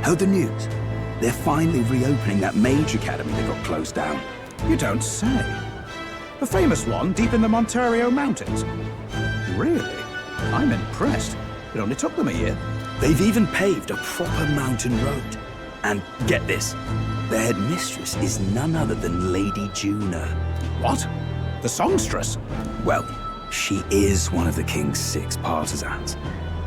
Heard the news? They're finally reopening that mage academy that got closed down. You don't say. The famous one deep in the Montario Mountains. Really? I'm impressed. It only took them a year. They've even paved a proper mountain road. And get this, the headmistress is none other than Lady Juna. What? The songstress? Well, she is one of the king's 6 partisans.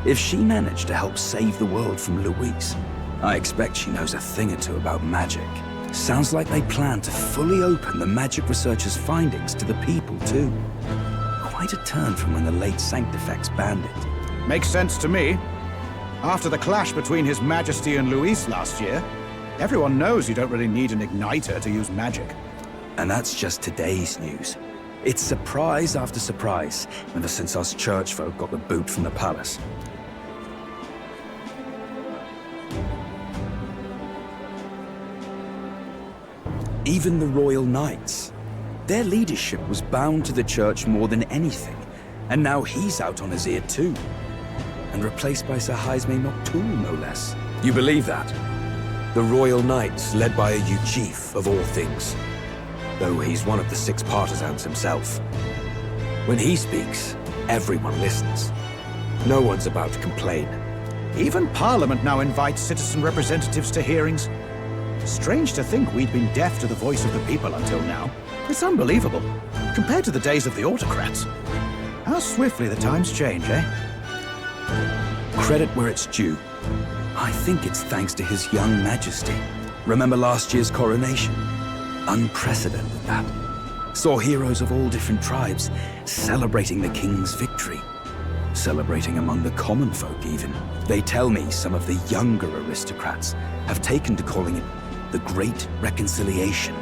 If she managed to help save the world from Luis, I expect she knows a thing or two about magic. Sounds like they plan to fully open the magic researchers' findings to the people, too. Quite a turn from when the late Sanctifex banned it. Makes sense to me. After the clash between His Majesty and Luis last year, everyone knows you don't really need an igniter to use magic. And that's just today's news. It's surprise after surprise, ever since us church folk got the boot from the palace. Even the Royal Knights. Their leadership was bound to the church more than anything, and now he's out on his ear too. And replaced by Sir Jaime Noctul, no less. You believe that? The Royal Knights, led by a Chief of all things. Though he's one of the 6 partisans himself. When he speaks, everyone listens. No one's about to complain. Even Parliament now invites citizen representatives to hearings. Strange to think we'd been deaf to the voice of the people until now. It's unbelievable, compared to the days of the autocrats. How swiftly the times change, eh? Credit where it's due. I think it's thanks to His young majesty. Remember last year's coronation? Unprecedented, that. Saw heroes of all different tribes celebrating the king's victory. Celebrating among the common folk, even. They tell me some of the younger aristocrats have taken to calling it the Great Reconciliation.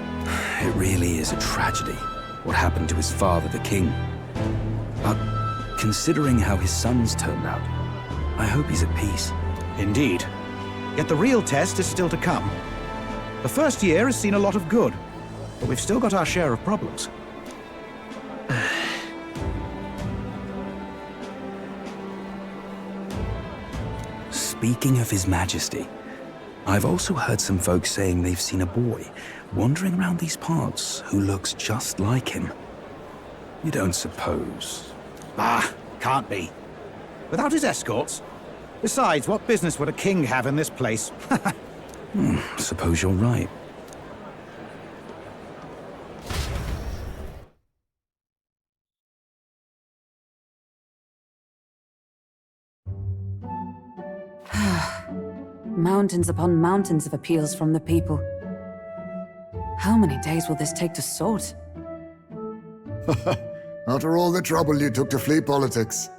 It really is a tragedy, what happened to his father, the king. But considering how his sons turned out, I hope he's at peace. Indeed. Yet the real test is still to come. The first year has seen a lot of good, but we've still got our share of problems. Speaking of His Majesty, I've also heard some folks saying they've seen a boy wandering around these parts who looks just like him. You don't suppose? Ah, can't be. Without his escorts? Besides, what business would a king have in this place? Suppose you're right. Mountains upon mountains of appeals from the people. How many days will this take to sort? After all the trouble you took to flee politics.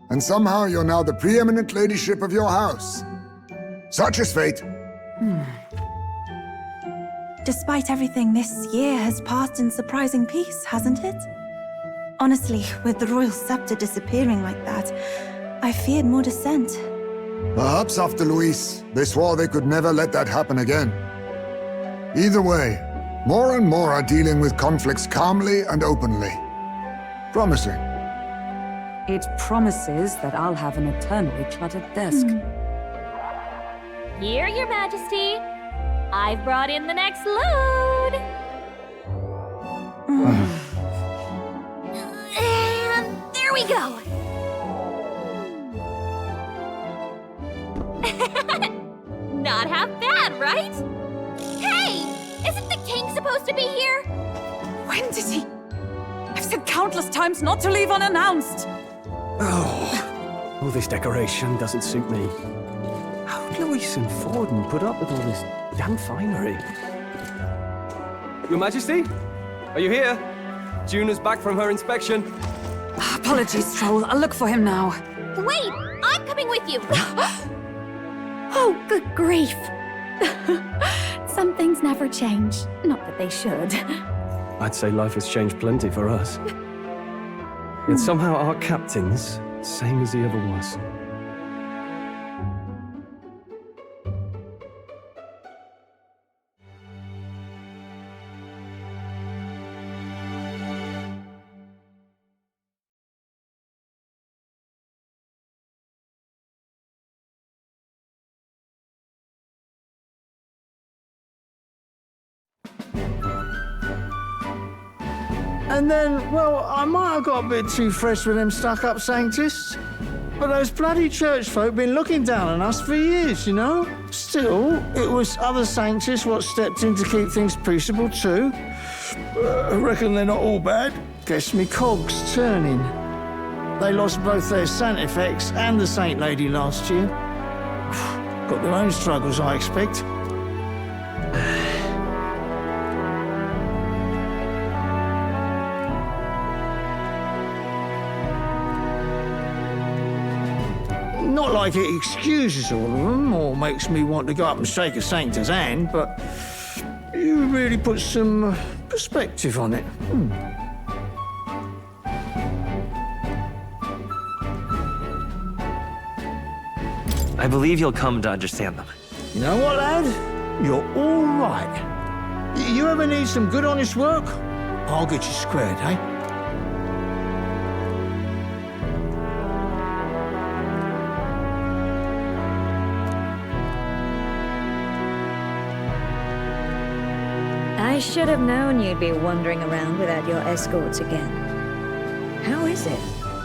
And somehow you're now the preeminent ladyship of your house. Such is fate. Despite everything, this year has passed in surprising peace, hasn't it? Honestly, with the royal scepter disappearing like that, I feared more dissent. Perhaps after Luis, they swore they could never let that happen again. Either way, more and more are dealing with conflicts calmly and openly. Promising. It promises that I'll have an eternally cluttered desk. Here, Your Majesty. I've brought in the next load. And there we go. Not half bad, right? Hey! Isn't the king supposed to be here? When did he? I've said countless times not to leave unannounced. Oh, all this decoration doesn't suit me. How would Luis and Forden put up with all this damn finery? Your Majesty? Are you here? Juna's back from her inspection. Apologies, Troll. I'll look for him now. Wait! I'm coming with you! Oh, good grief. Some things never change. Not that they should. I'd say life has changed plenty for us. Yet somehow our captain's same as he ever was. And then, well, I might have got a bit too fresh with them stuck-up sanctists. But those bloody church folk been looking down on us for years, you know? Still, it was other sanctists what stepped in to keep things peaceable too. I reckon they're not all bad. Guess me cogs turning. They lost both their Santifex and the Saint Lady last year. Got their own struggles, I expect. Not like it excuses all of them or makes me want to go up and shake a sanctor's hand, but you really put some perspective on it. I believe you'll come to understand them. You know what, lad? You're all right. You ever need some good, honest work? I'll get you squared, eh? I should have known you'd be wandering around without your escorts again. How is it,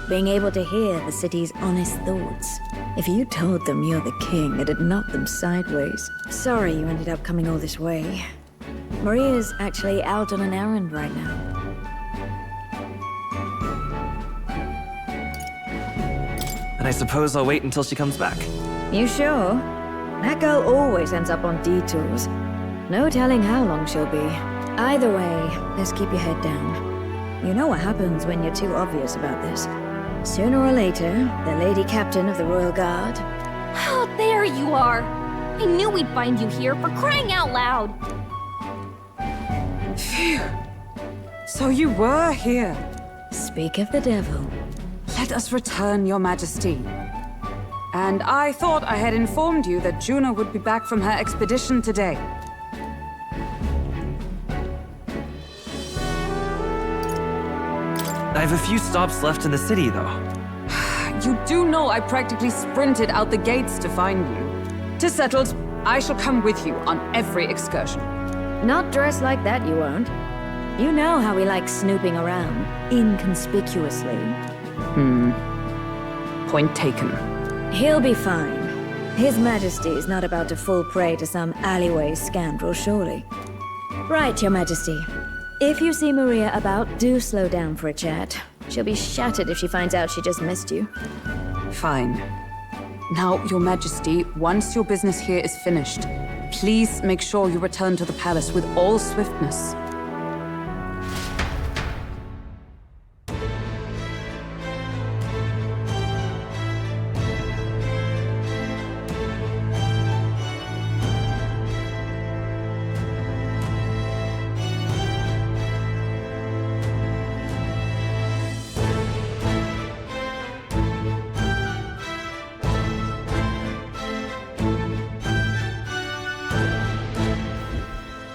being able to hear the city's honest thoughts? If you told them you're the king, it'd knock them sideways. Sorry you ended up coming all this way. Maria's actually out on an errand right now. And I suppose I'll wait until she comes back. You sure? That girl always ends up on detours. No telling how long she'll be. Either way, let's keep your head down. You know what happens when you're too obvious about this. Sooner or later, the Lady Captain of the Royal Guard... Oh, there you are! I knew we'd find you here, for crying out loud! Phew. So you were here. Speak of the devil. Let us return, Your Majesty. And I thought I had informed you that Juno would be back from her expedition today. I have a few stops left in the city, though. You do know I practically sprinted out the gates to find you. 'Tis settled. I shall come with you on every excursion. Not dressed like that, you won't. You know how we like snooping around, inconspicuously. Point taken. He'll be fine. His Majesty is not about to fall prey to some alleyway scoundrel, surely. Right, Your Majesty. If you see Maria about, do slow down for a chat. She'll be shattered if she finds out she just missed you. Fine. Now, Your Majesty, once your business here is finished, please make sure you return to the palace with all swiftness.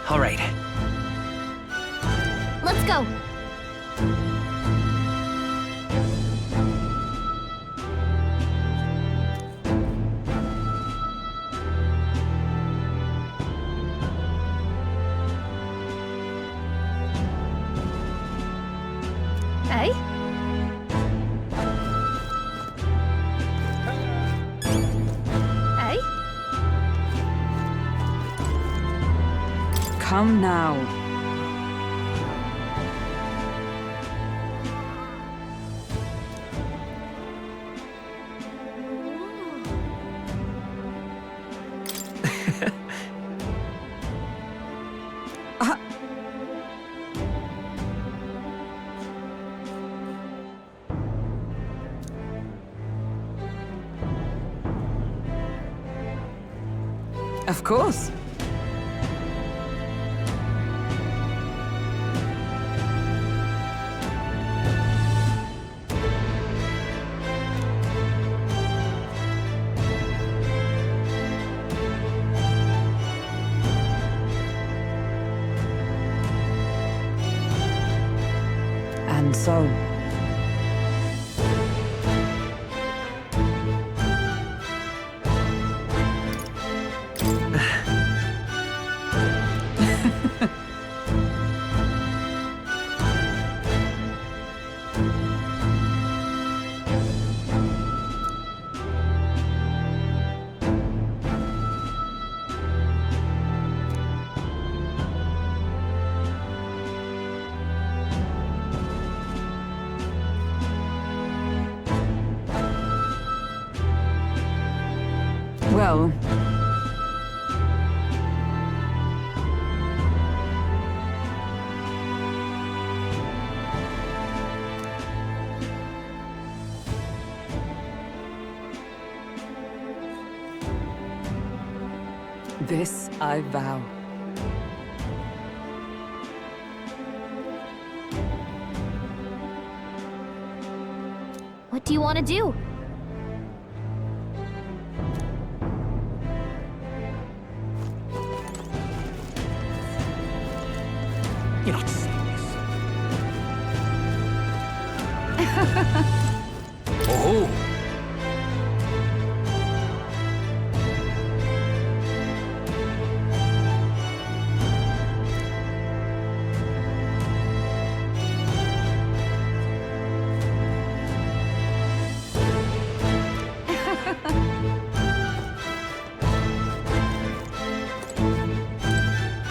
All right. Let's go! Hey? Hey? Come now. Of course. And so... Well, this I vow. What do you want to do? You're not serious. Oh!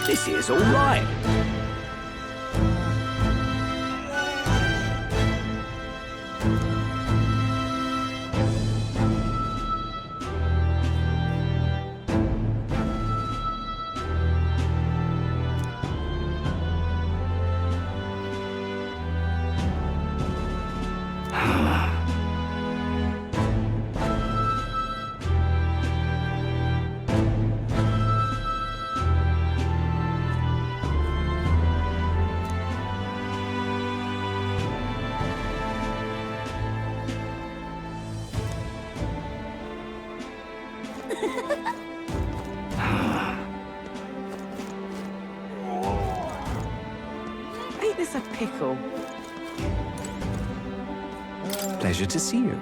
This is all right. Ain't this a pickle? Pleasure to see you.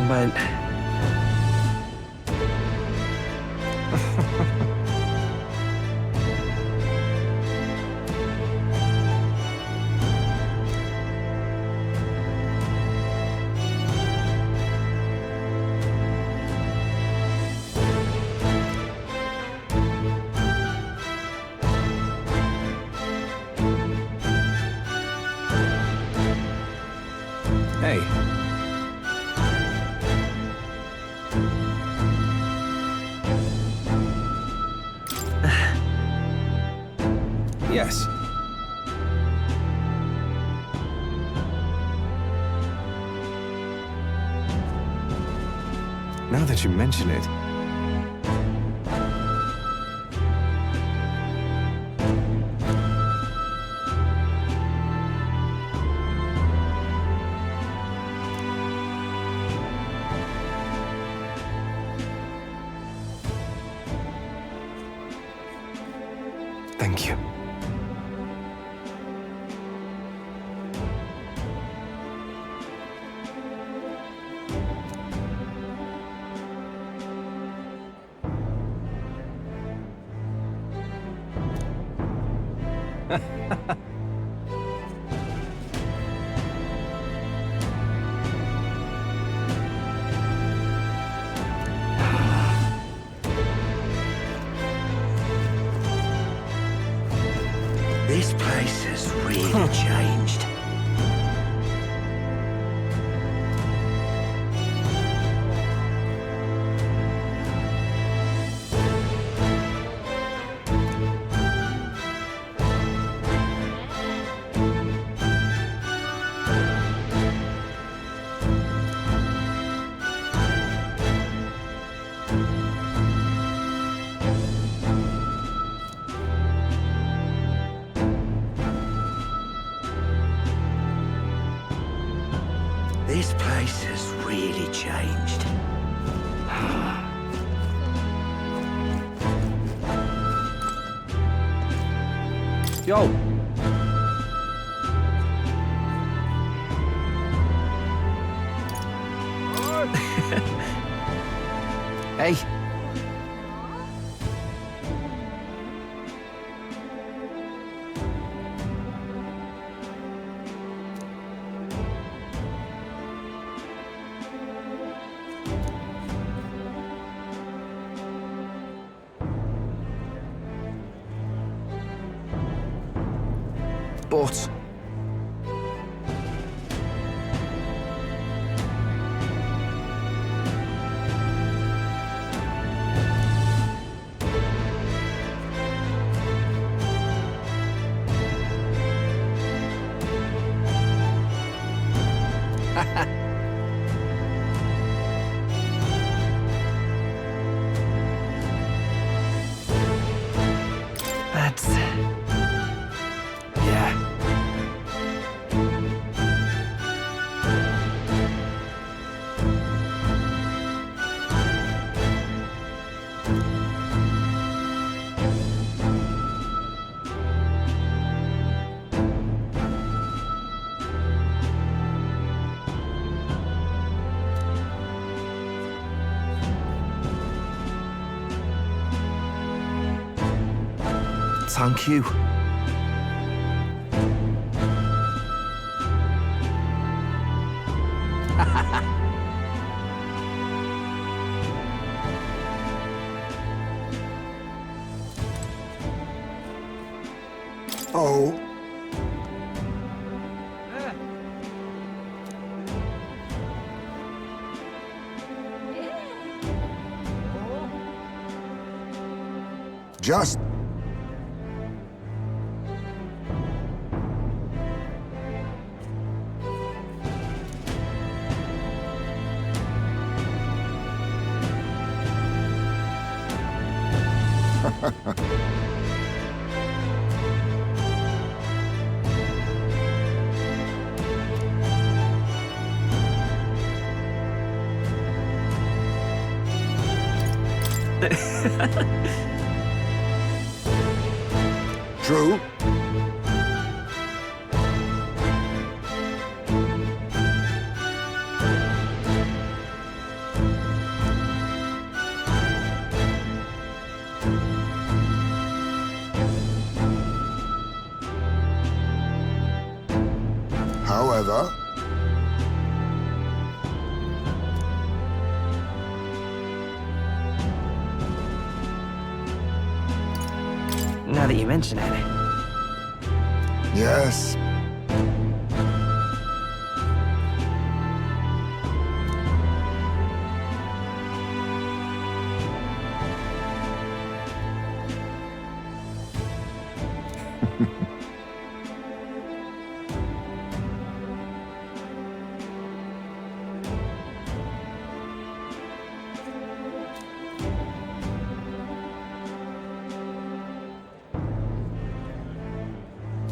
But... Hey. Yes. Now that you mention it... Thank you. This place has really changed. This place has really changed. Yo! Hey! But that's... yeah. Thank you. Oh, just true. However, Now that you mention it. yes,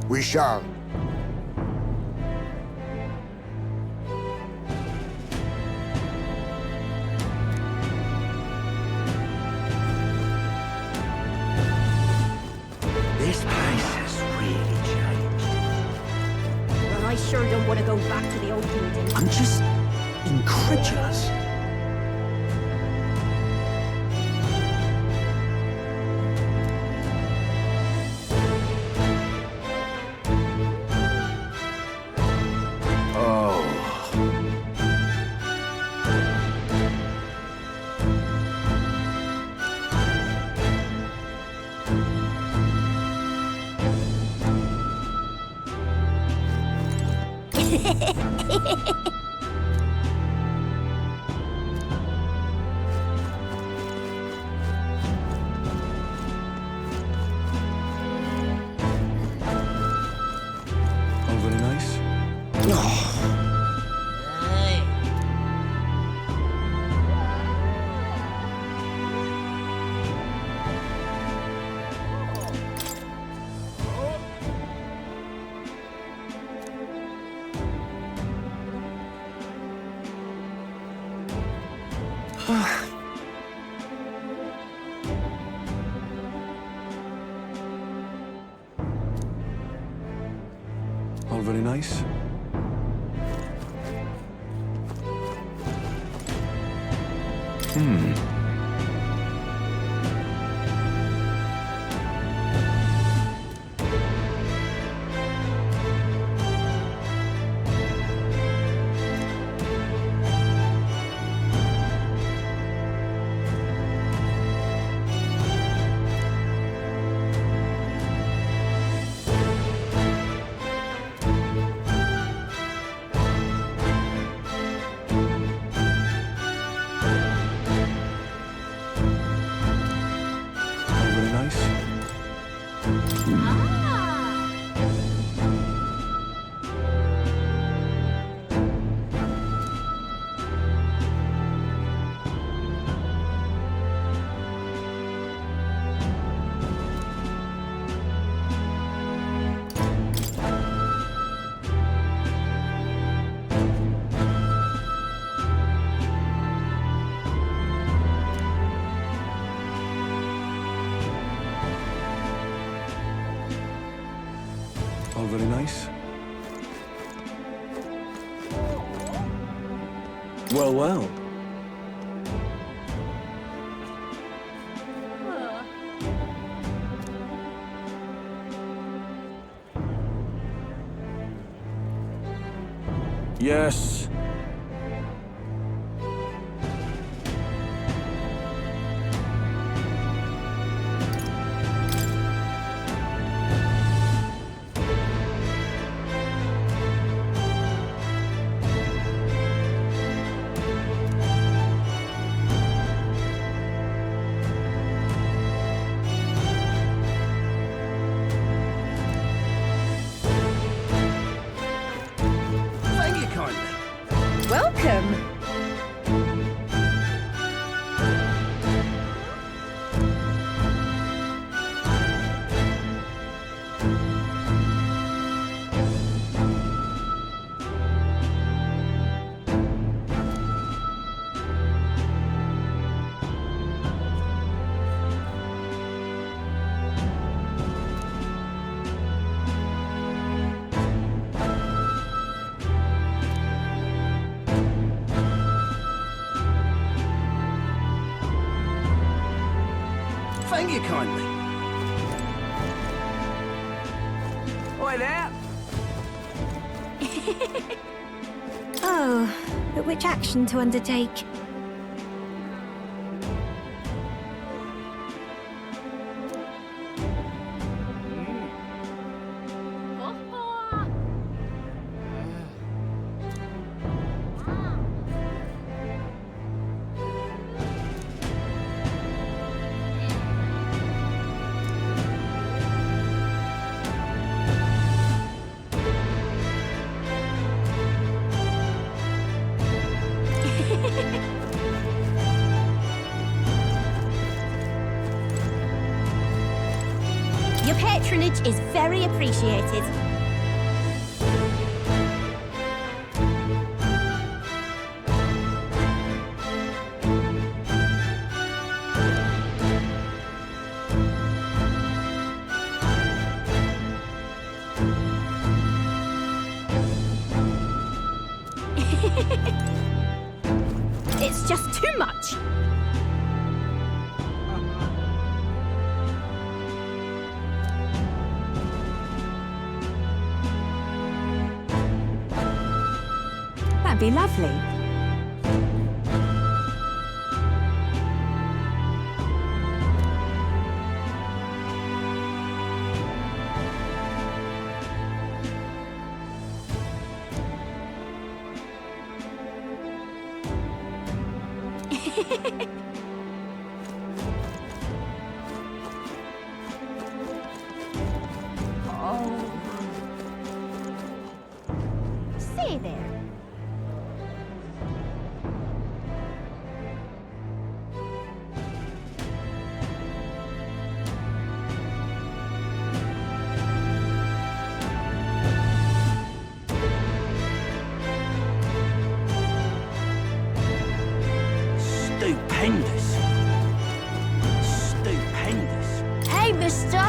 we shall. This place has really changed. Well, I sure don't want to go back to the old kingdom. I'm just incredulous. Oh, very nice. All very nice. All very nice. Well, well. Yes. Thank you kindly. Welcome! Thank you kindly. Oi there! Oh, but which action to undertake? Your patronage is very appreciated. It's just too much. That'd be lovely. Say there. Stupendous. Stupendous. Hey, mister.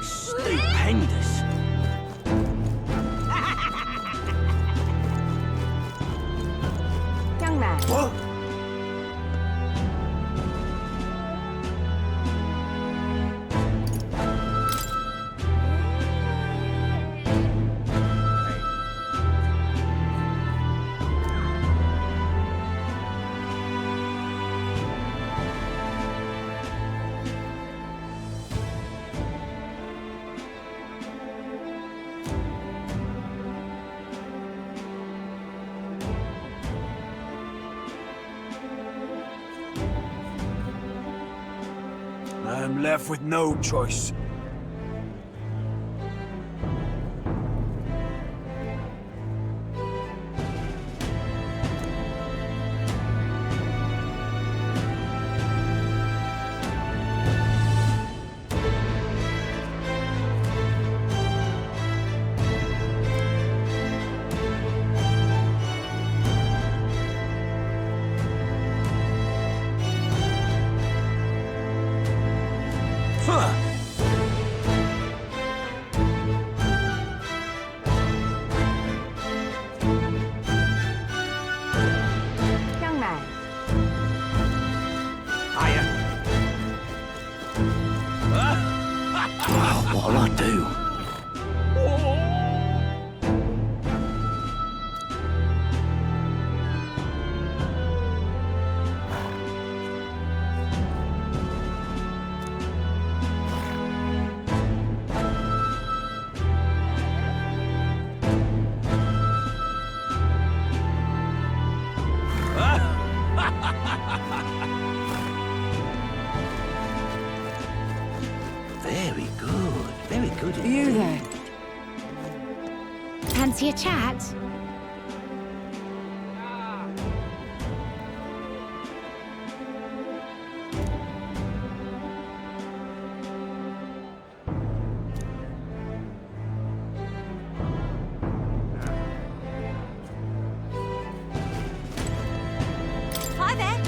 Stupendous. I am left with no choice. Young man. What'll I do? Very good. Very good. You there. Fancy a chat? Hi there.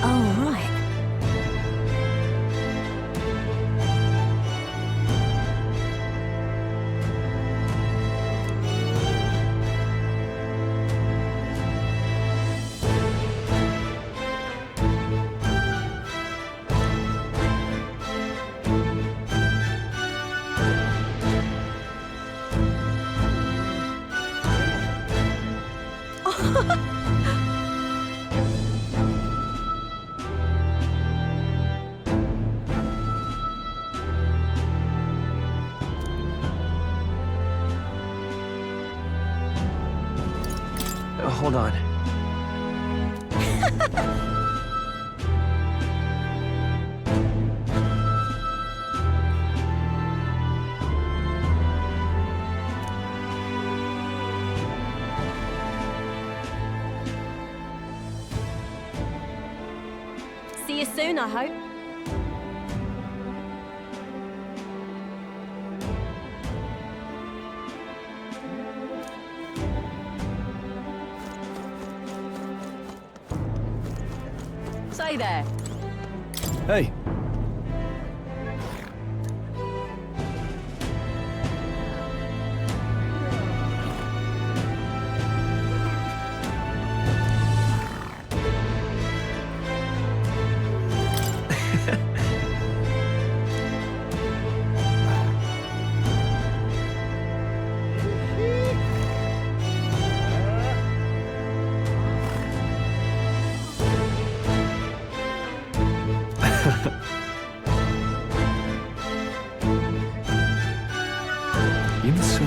Oh, right. Hold on. See you soon, I hope. Say there. Hey. Even so.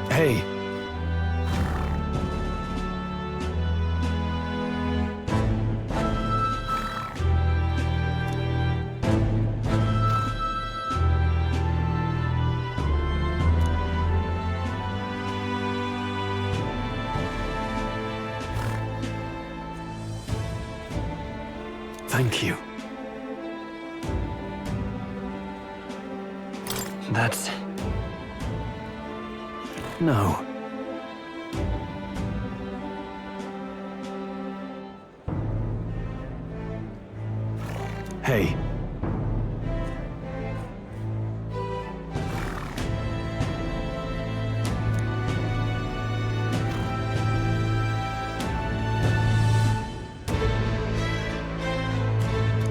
Hey. Thank you. That's... No. Hey.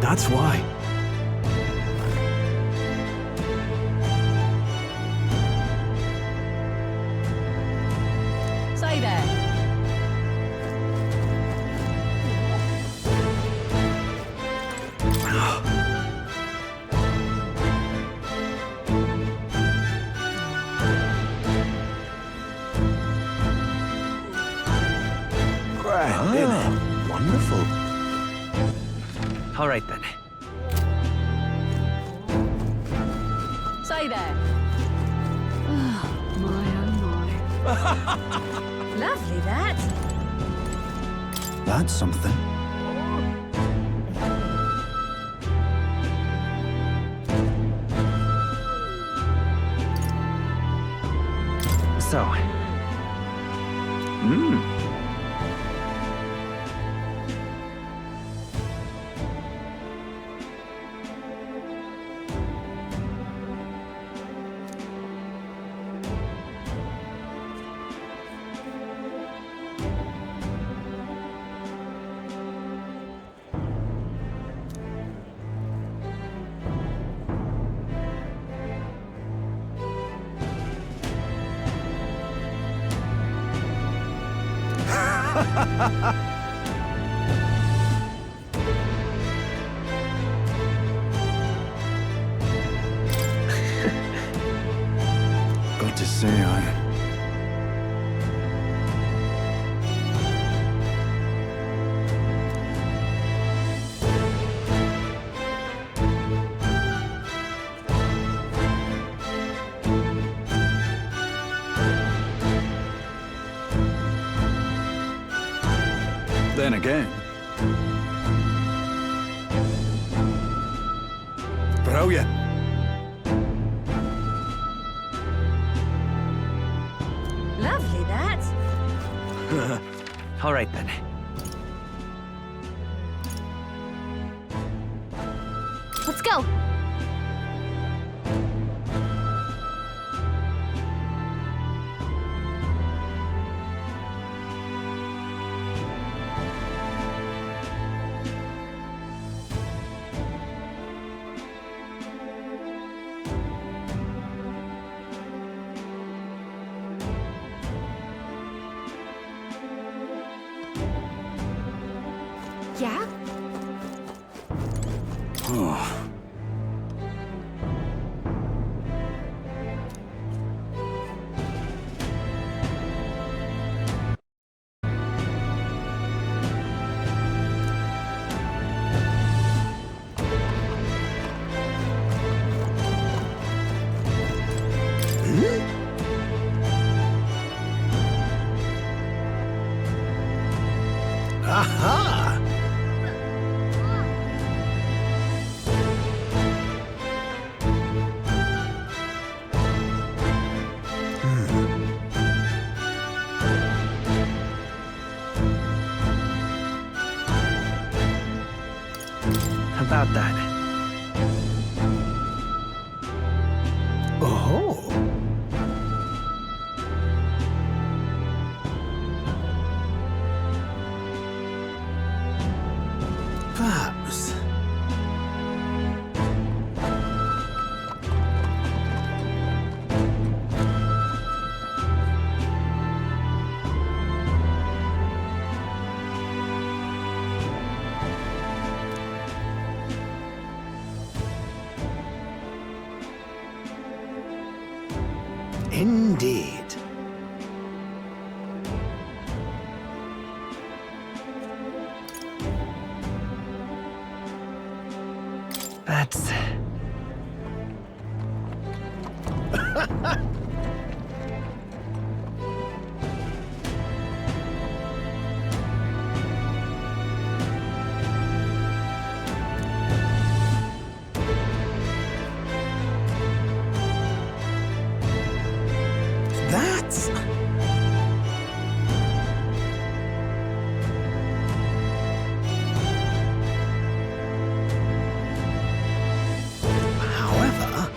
That's why. Stay there. Wonderful. All right then. Stay there. Oh, my, oh, my. Lovely, that. That's something. So. Got to say, Then again. Brilliant. Lovely, that. All right then. Let's go. Yeah? Aha! About that. Oh. Perhaps. Indeed. That's... That's... However...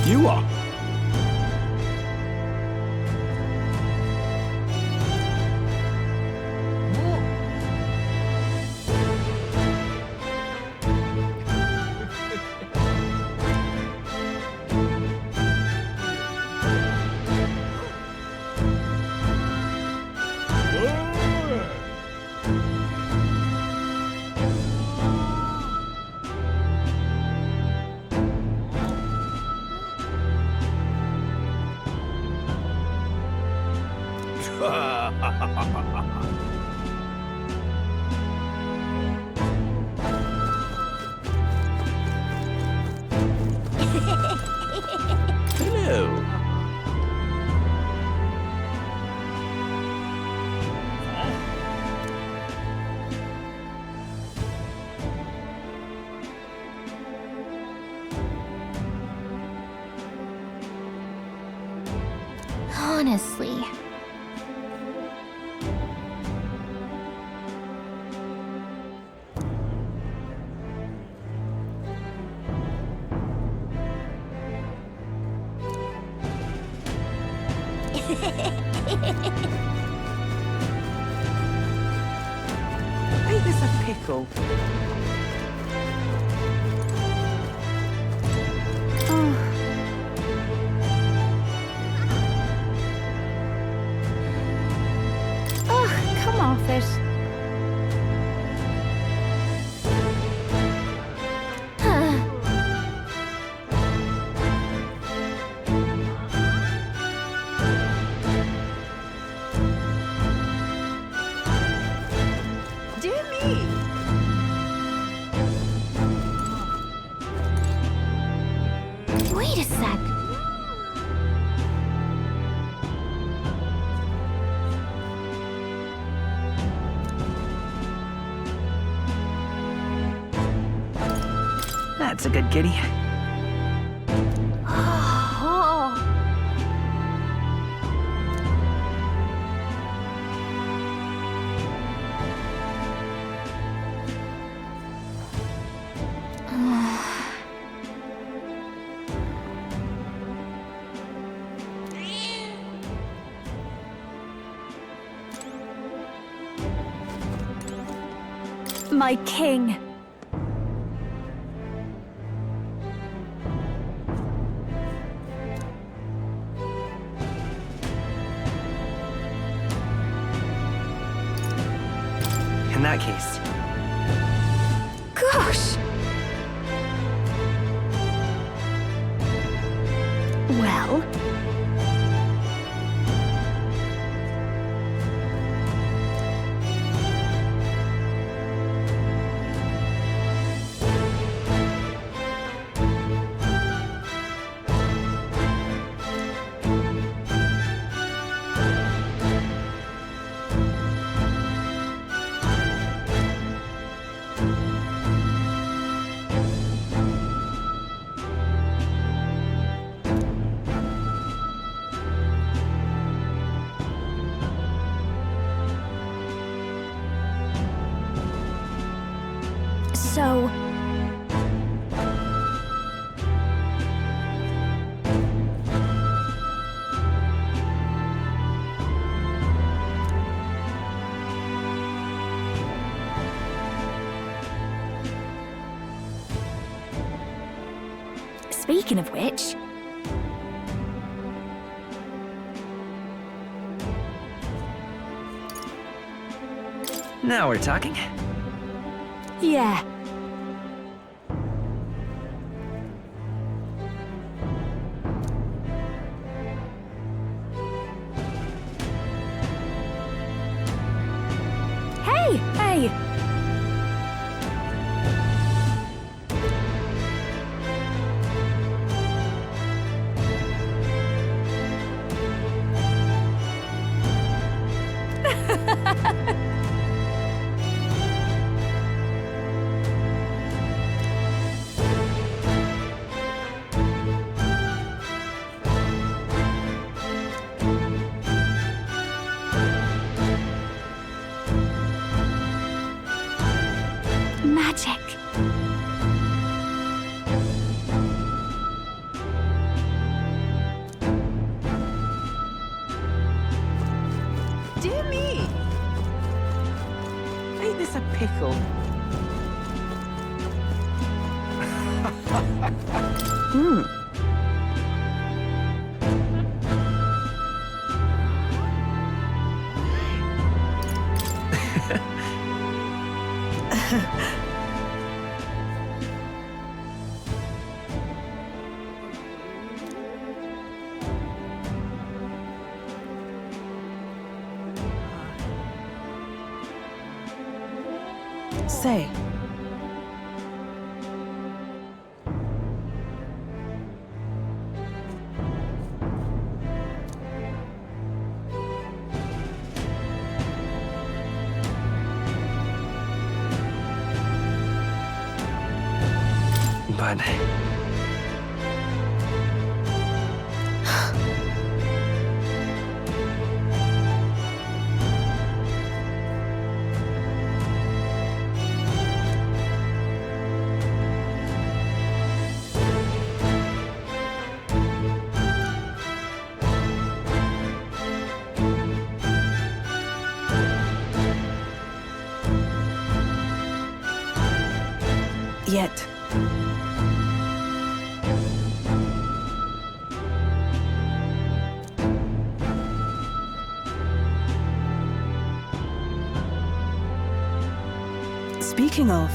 You are. Hello. Honestly. Ain't this a pickle? Oh, come off it. Dear me! Wait a sec. That's a good kitty. Oh. My king. In that case, Gosh! Well... So... Speaking of which... now we're talking. Yeah. Hey! Hey! Say. But... Yet. Speaking of...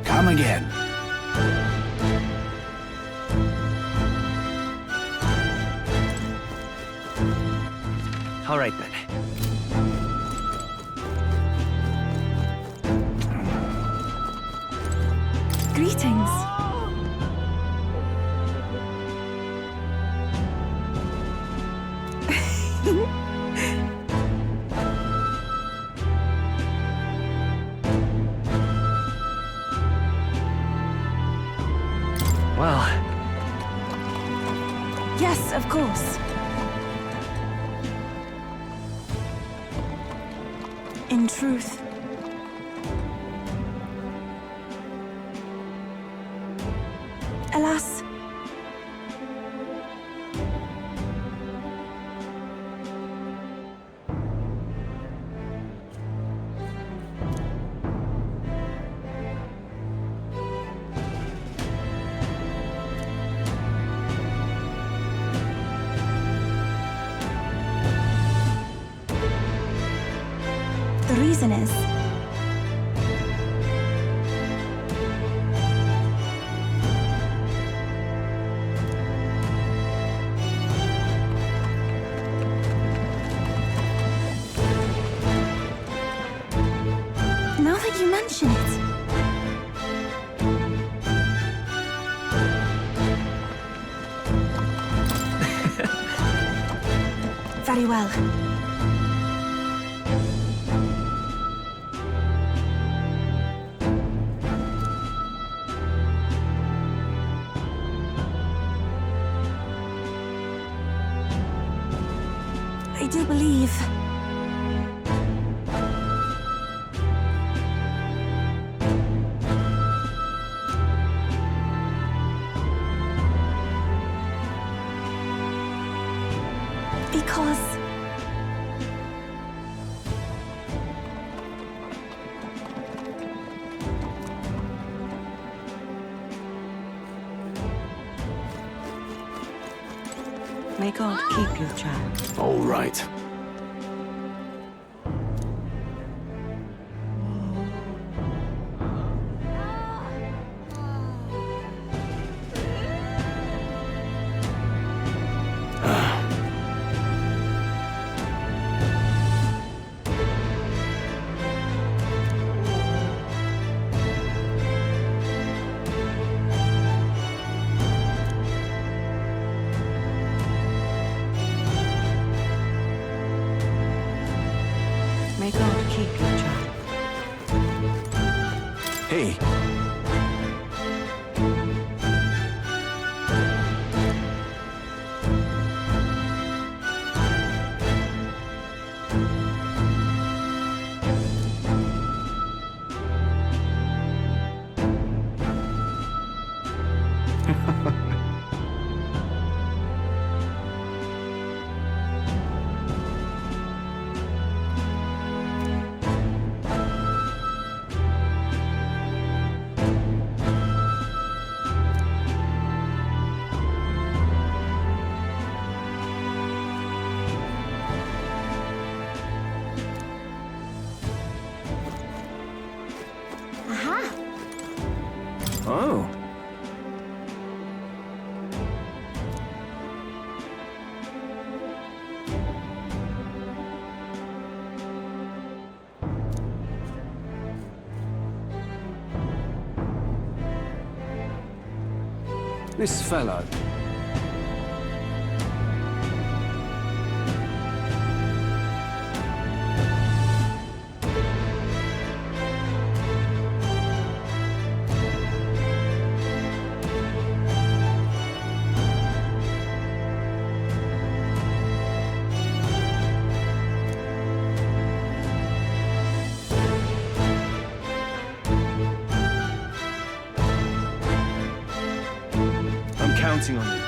Come again. All right, then. Greetings. Well... Yes, of course. In truth, alas, the reason is now that you mention it. Very well. I do believe because my May God keep your child. All right. May God keep your child. Hey. Aha! Oh. This fellow. I'm counting on you.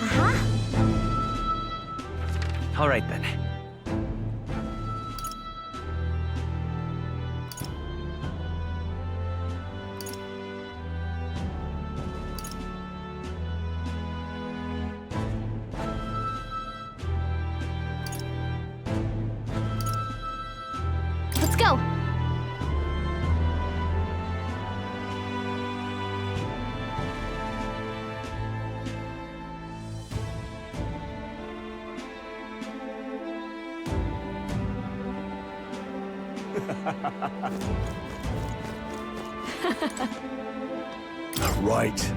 Aha! All right then. Let's go! Right.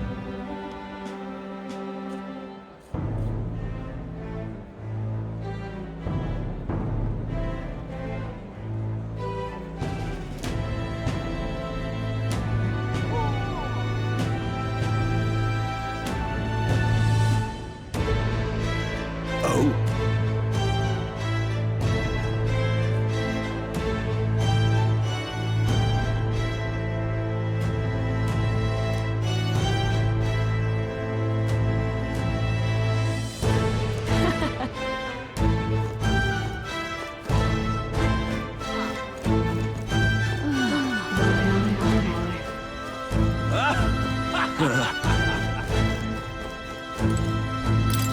Oh.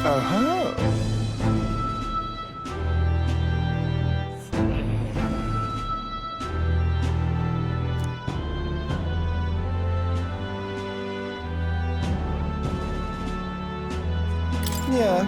Oh-ho! Yeah.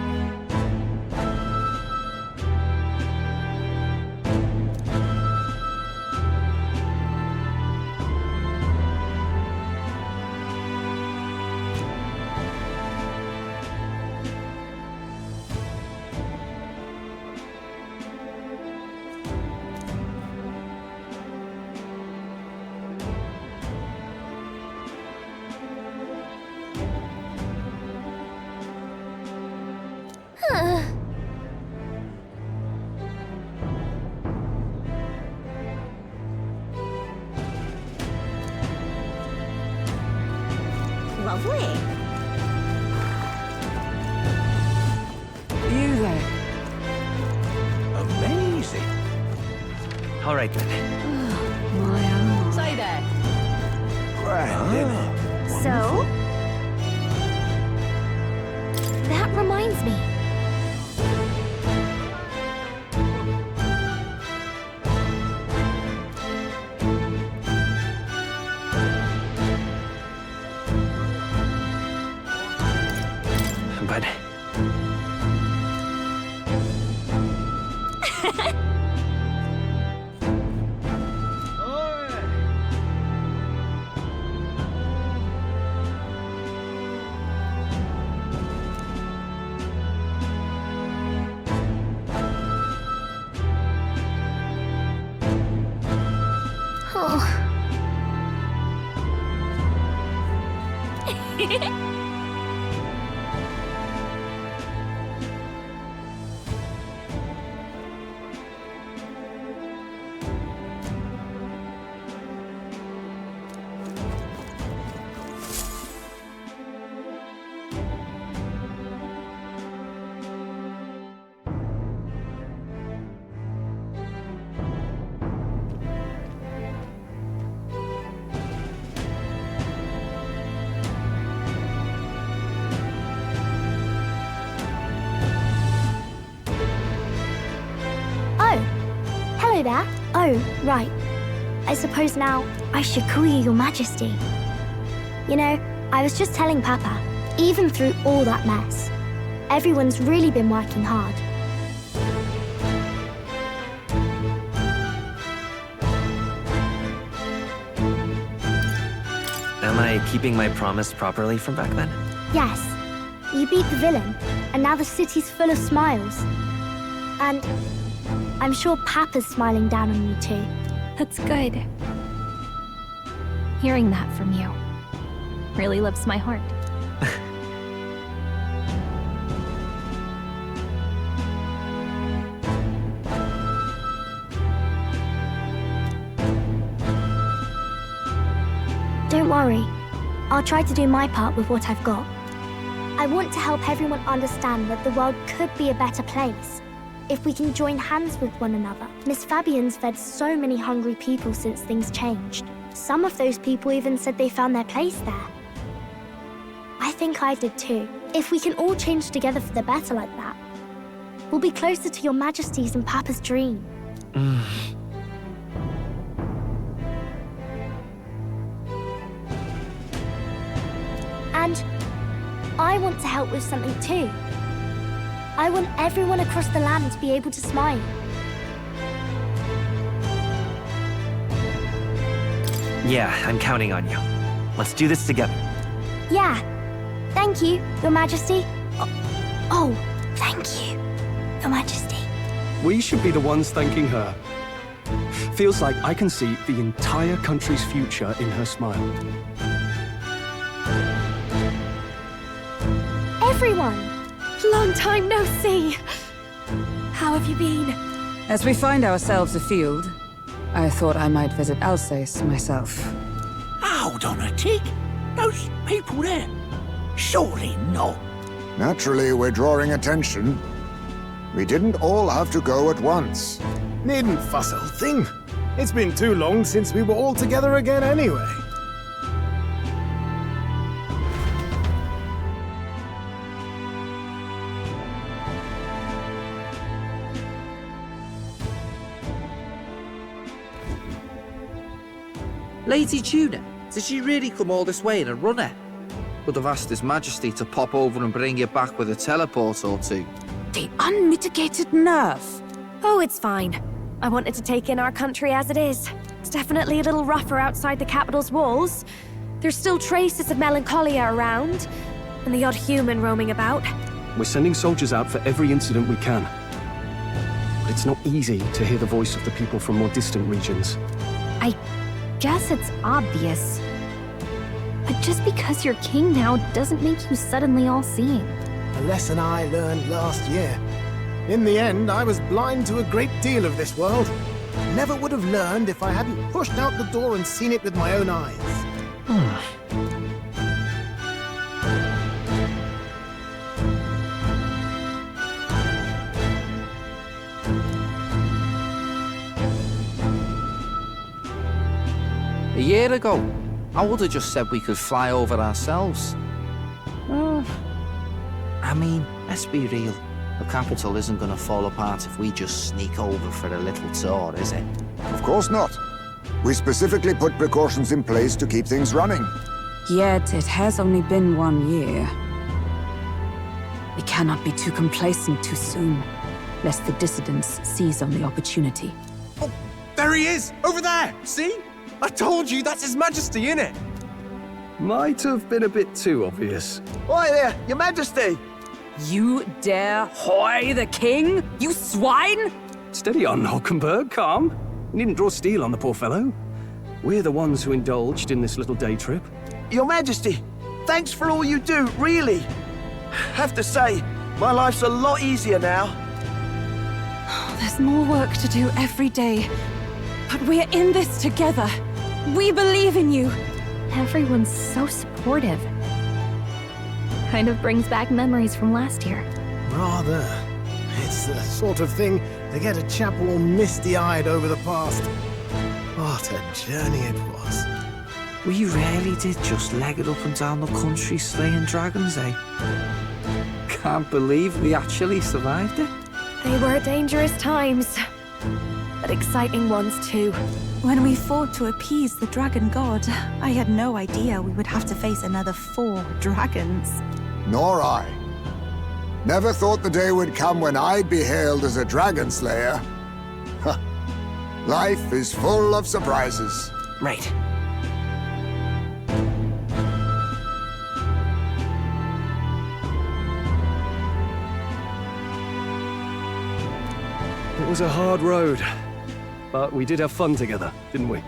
Lovely. You there. Amazing. All right then. My own. Say there. So? That reminds me. But... Hello there. Oh, right. I suppose now I should call you Your Majesty. You know, I was just telling Papa, even through all that mess, everyone's really been working hard. Am I keeping my promise properly from back then? Yes, you beat the villain, and now the city's full of smiles. And I'm sure Papa's smiling down on you too. That's good. Hearing that from you really lifts my heart. Don't worry. I'll try to do my part with what I've got. I want to help everyone understand that the world could be a better place if we can join hands with one another. Miss Fabian's fed so many hungry people since things changed. Some of those people even said they found their place there. I think I did too. If we can all change together for the better like that, we'll be closer to Your Majesty's and Papa's dream. And I want to help with something too. I want everyone across the land to be able to smile. Yeah, I'm counting on you. Let's do this together. Yeah. Thank you, Your Majesty. Oh, thank you, Your Majesty. We should be the ones thanking her. Feels like I can see the entire country's future in her smile. Everyone! Long time no see! How have you been? As we find ourselves afield, I thought I might visit Alsace myself. Hold on a tick. Those people there? Surely not. Naturally, we're drawing attention. We didn't all have to go at once. Needn't fuss, old thing. It's been too long since we were all together again anyway. Lady Tuna, did she really come all this way in a runner? Would have asked His Majesty to pop over and bring you back with a teleport or two. The unmitigated nerve! Oh, it's fine. I wanted to take in our country as it is. It's definitely a little rougher outside the capital's walls. There's still traces of melancholia around, and the odd human roaming about. We're sending soldiers out for every incident we can. But it's not easy to hear the voice of the people from more distant regions. I guess it's obvious. But just because you're king now doesn't make you suddenly all-seeing. A lesson I learned last year. In the end, I was blind to a great deal of this world. Never would have learned if I hadn't pushed out the door and seen it with my own eyes. A year ago, I would have just said we could fly over ourselves. I mean, let's be real. The capital isn't going to fall apart if we just sneak over for a little tour, is it? Of course not. We specifically put precautions in place to keep things running. Yet it has only been 1 year. We cannot be too complacent too soon, lest the dissidents seize on the opportunity. Oh, there he is! Over there! See? I told you, that's His Majesty, innit? Might have been a bit too obvious. Oi there, Your Majesty! You dare hoy the king? You swine! Steady on, Hulkenberg, calm. You needn't draw steel on the poor fellow. We're the ones who indulged in this little day trip. Your Majesty, thanks for all you do, really. Have to say, my life's a lot easier now. There's more work to do every day, but we're in this together. We believe in you. Everyone's so supportive. Kind of brings back memories from last year. Rather. It's the sort of thing to get a chap all misty-eyed over the past. What a journey it was. We really did just leg it up and down the country slaying dragons, eh? Can't believe we actually survived it. They were dangerous times, but exciting ones too. When we fought to appease the dragon god, I had no idea we would have to face another 4 dragons. Nor I. Never thought the day would come when I'd be hailed as a dragon slayer. Huh. Life is full of surprises. Right. It was a hard road, but we did have fun together, didn't we?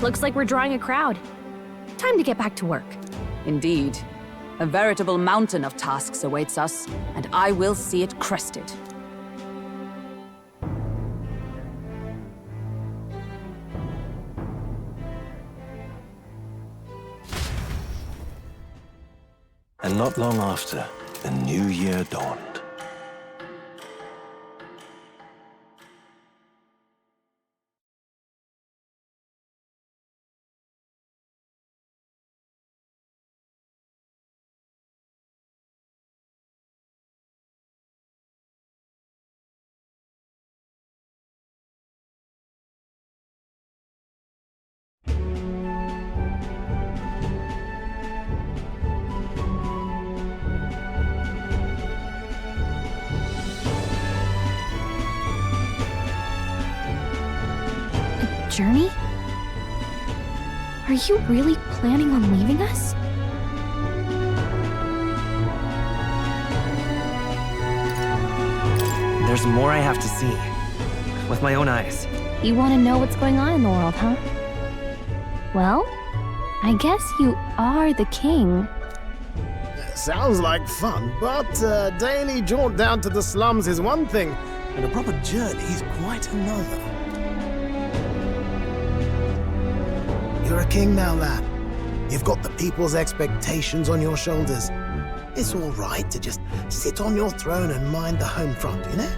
Looks like we're drawing a crowd. Time to get back to work. Indeed. A veritable mountain of tasks awaits us, and I will see it crested. And not long after, the new year dawned. Journey? Are you really planning on leaving us? There's more I have to see. With my own eyes. You want to know what's going on in the world, huh? Well, I guess you are the king. Sounds like fun, but a daily jaunt down to the slums is one thing, and a proper journey is quite another. You're a king now, lad. You've got the people's expectations on your shoulders. It's all right to just sit on your throne and mind the home front, you know?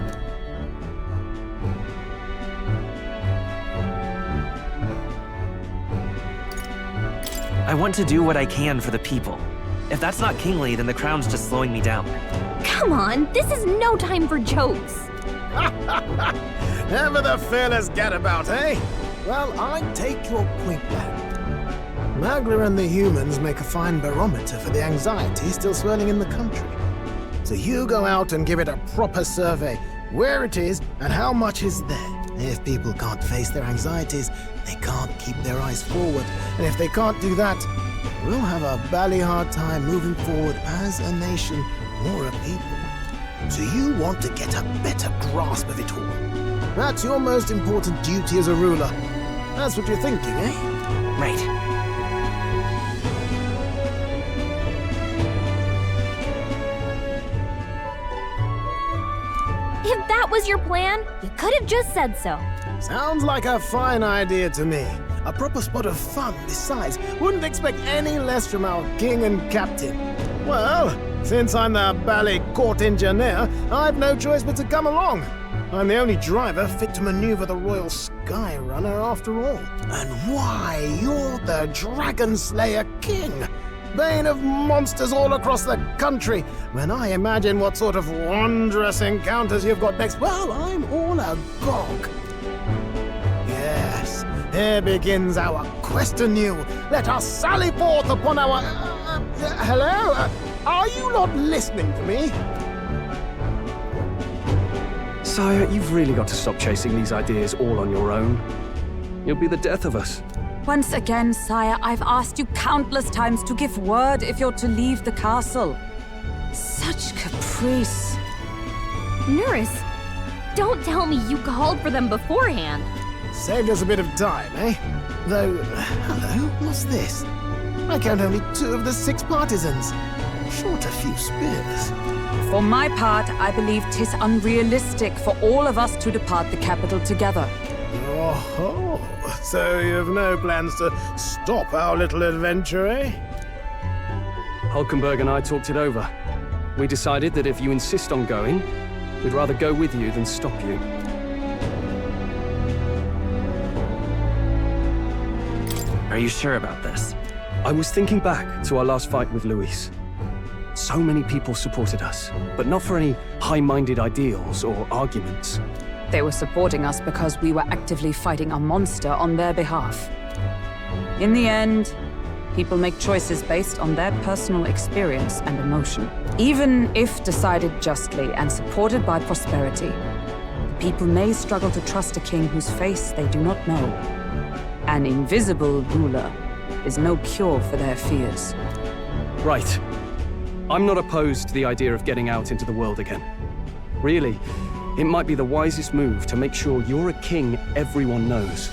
I want to do what I can for the people. If that's not kingly, then the crown's just slowing me down. Come on, this is no time for jokes. Ever the fearless gadabout, eh? Well, I take your point back. Magla and the humans make a fine barometer for the anxiety still swirling in the country. So you go out and give it a proper survey, where it is and how much is there. If people can't face their anxieties, they can't keep their eyes forward. And if they can't do that, we'll have a bally hard time moving forward as a nation or a people. So you want to get a better grasp of it all. That's your most important duty as a ruler. That's what you're thinking, eh? Right. If that was your plan, you could have just said so. Sounds like a fine idea to me. A proper spot of fun, besides. Wouldn't expect any less from our king and captain. Well, since I'm the ballet court engineer, I've no choice but to come along. I'm the only driver fit to maneuver the Royal Skyrunner after all. And why, you're the Dragon Slayer King! Bane of monsters all across the country. When I imagine what sort of wondrous encounters you've got next, well, I'm all agog. Yes, here begins our quest anew. Let us sally forth upon our... hello? Are you not listening to me? Sire, you've really got to stop chasing these ideas all on your own. You'll be the death of us. Once again, sire, I've asked you countless times to give word if you're to leave the castle. Such caprice. Nurse, don't tell me you called for them beforehand. Saved us a bit of time, eh? Though, hello, what's this? I count only 2 of the 6 partisans. Short a few spears. For my part, I believe 'tis unrealistic for all of us to depart the capital together. Oh, so you've no plans to stop our little adventure, eh? Hulkenberg and I talked it over. We decided that if you insist on going, we'd rather go with you than stop you. Are you sure about this? I was thinking back to our last fight with Luis. So many people supported us, but not for any high-minded ideals or arguments. They were supporting us because we were actively fighting a monster on their behalf. In the end, people make choices based on their personal experience and emotion. Even if decided justly and supported by prosperity, people may struggle to trust a king whose face they do not know. An invisible ruler is no cure for their fears. Right. I'm not opposed to the idea of getting out into the world again. Really, it might be the wisest move to make sure you're a king everyone knows.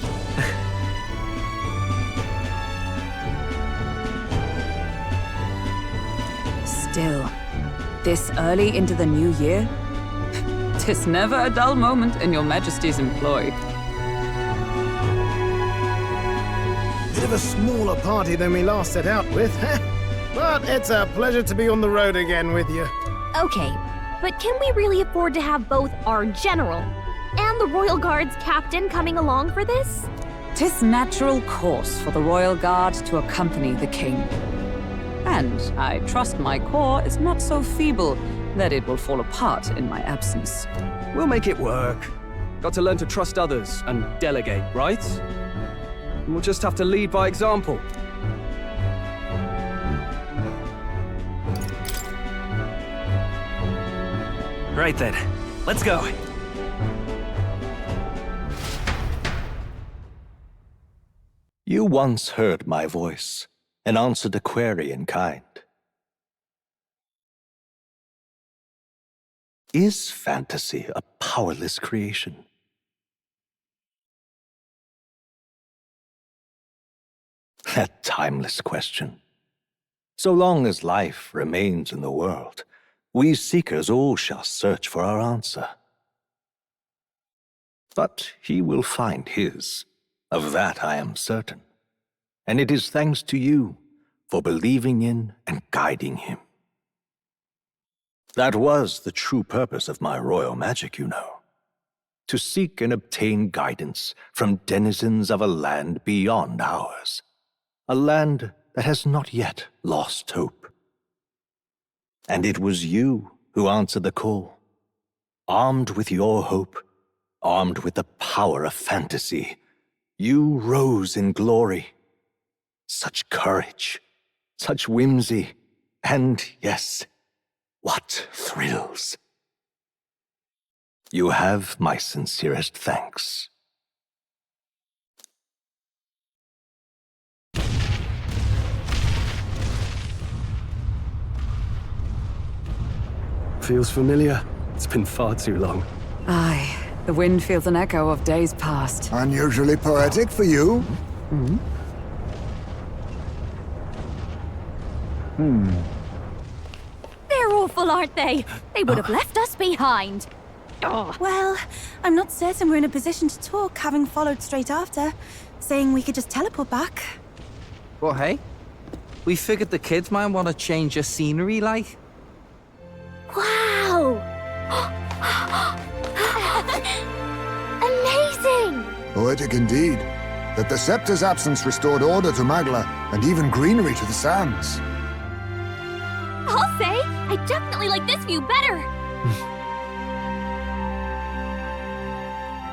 Still, this early into the new year? 'Tis never a dull moment in your Majesty's employ. Bit of a smaller party than we last set out with, huh? But it's a pleasure to be on the road again with you. Okay, but can we really afford to have both our general and the Royal Guard's captain coming along for this? 'Tis natural course for the Royal Guard to accompany the king. And I trust my corps is not so feeble that it will fall apart in my absence. We'll make it work. Got to learn to trust others and delegate, right? We'll just have to lead by example. Right then, let's go. You once heard my voice and answered a query in kind. Is fantasy a powerless creation? That timeless question. So long as life remains in the world, we seekers all shall search for our answer. But he will find his, of that I am certain. And it is thanks to you for believing in and guiding him. That was the true purpose of my royal magic, you know. To seek and obtain guidance from denizens of a land beyond ours. A land that has not yet lost hope. And it was you who answered the call. Armed with your hope, armed with the power of fantasy, you rose in glory. Such courage, such whimsy, and yes, what thrills. You have my sincerest thanks. Feels familiar. It's been far too long. Aye, the wind feels an echo of days past. Unusually poetic for you. They're awful, aren't they? They would have left us behind. Oh. Well, I'm not certain we're in a position to talk, having followed straight after, saying we could just teleport back. Well, hey, we figured the kids might want to change your scenery, like. Wow! Poetic indeed. That the scepter's absence restored order to Magla, and even greenery to the sands. I'll say, I definitely like this view better.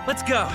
Let's go.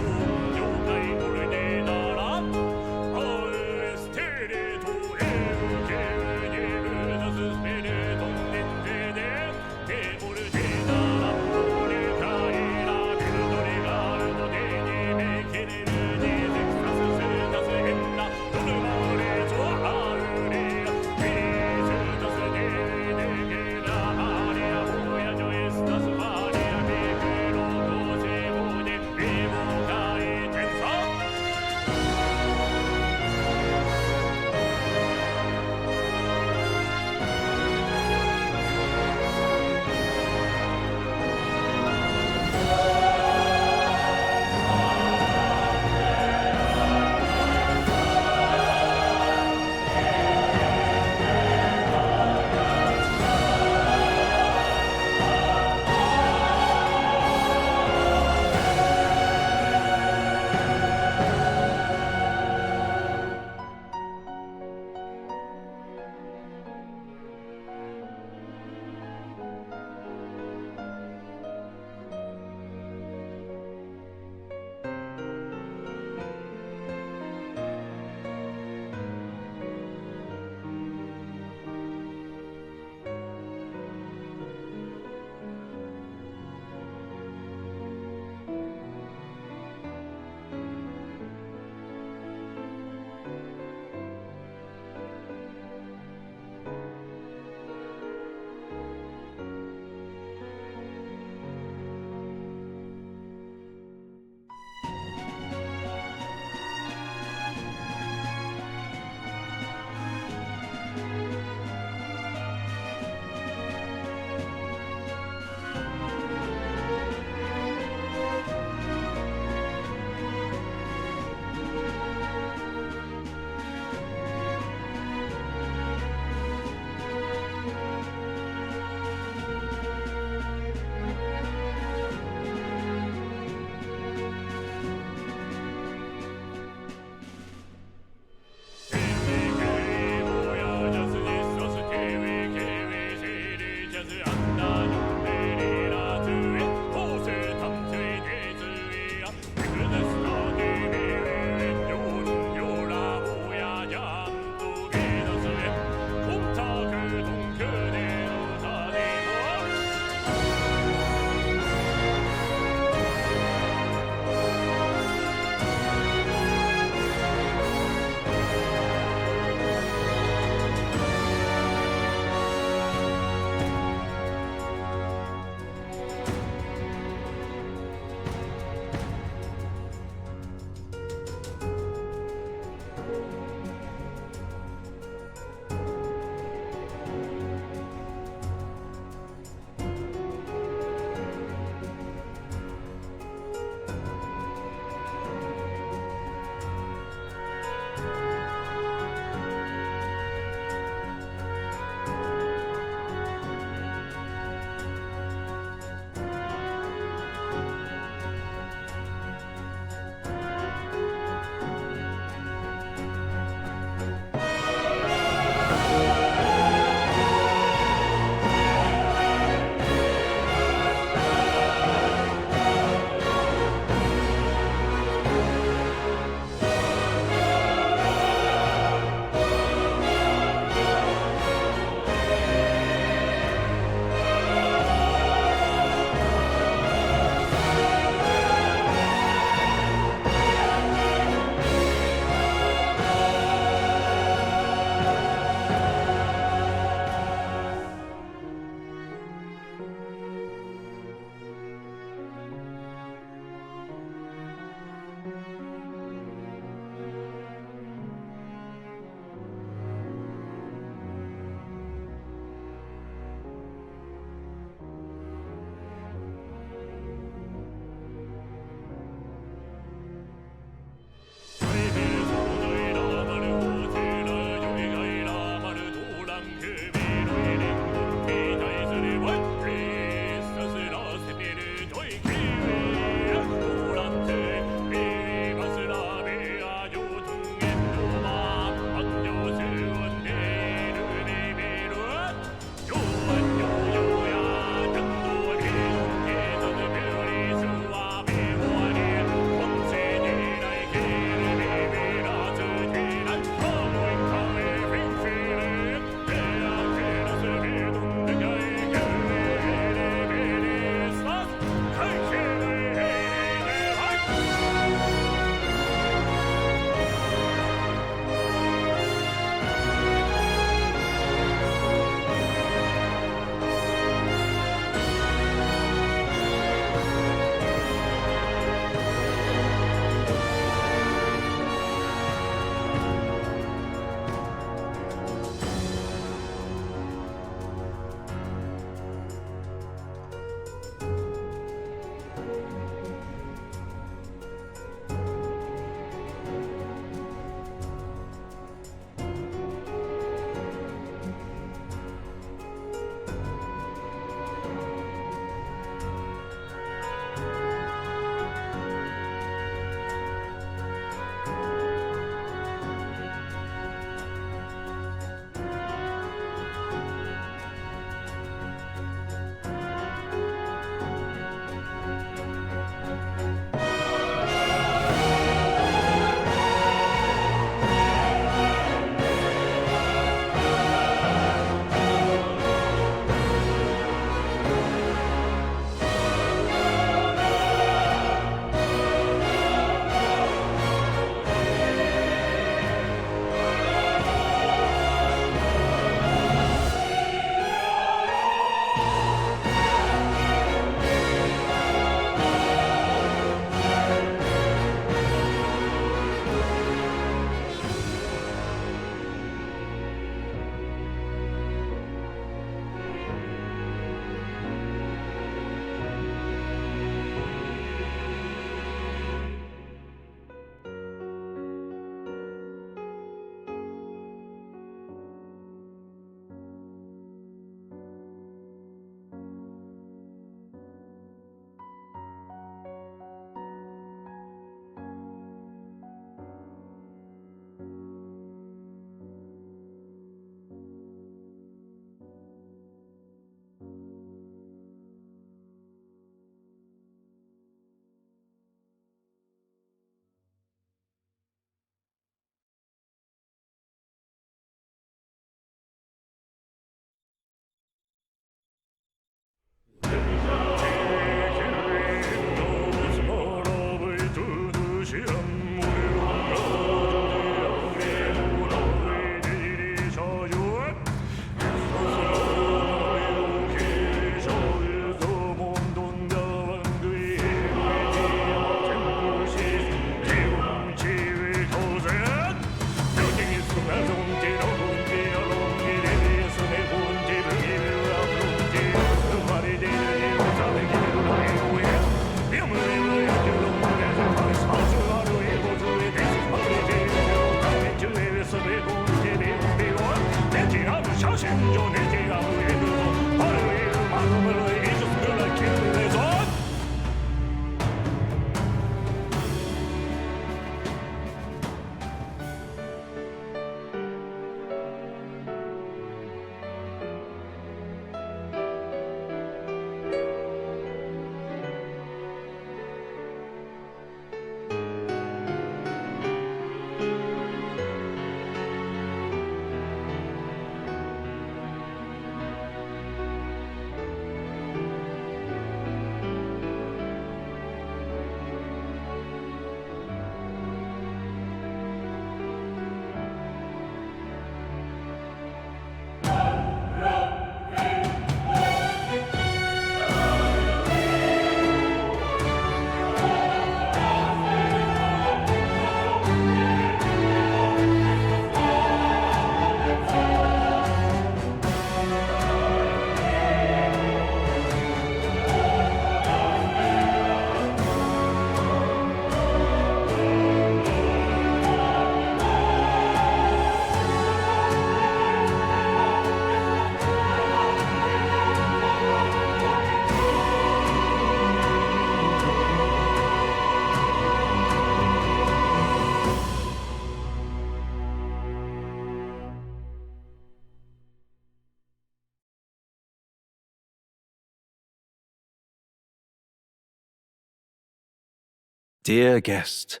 Dear guest,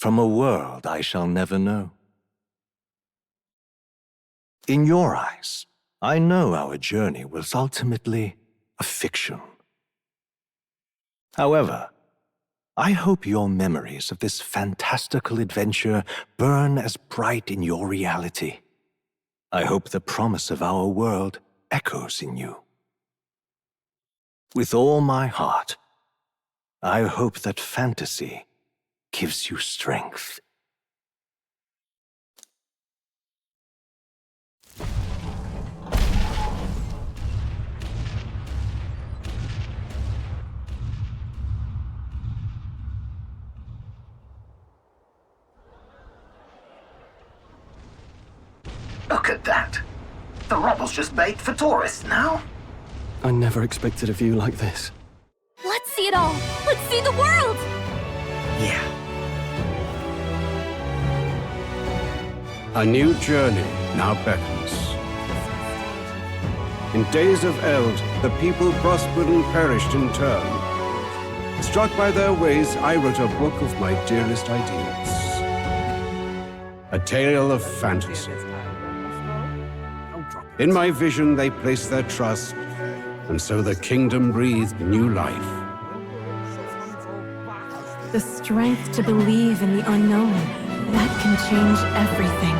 from a world I shall never know. In your eyes, I know our journey was ultimately a fiction. However, I hope your memories of this fantastical adventure burn as bright in your reality. I hope the promise of our world echoes in you. With all my heart, I hope that fantasy gives you strength. Look at that. The rubble's just bait for tourists now. I never expected a view like this. Let's see it all! Let's see the world! Yeah. A new journey now beckons. In days of eld, the people prospered and perished in turn. Struck by their ways, I wrote a book of my dearest ideals. A tale of fantasy. In my vision, they placed their trust, and so the kingdom breathed new life. The strength to believe in the unknown, that can change everything.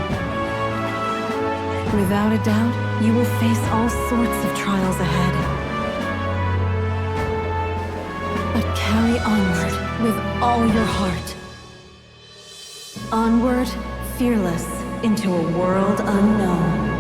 Without a doubt, you will face all sorts of trials ahead. But carry onward with all your heart. Onward, fearless, into a world unknown.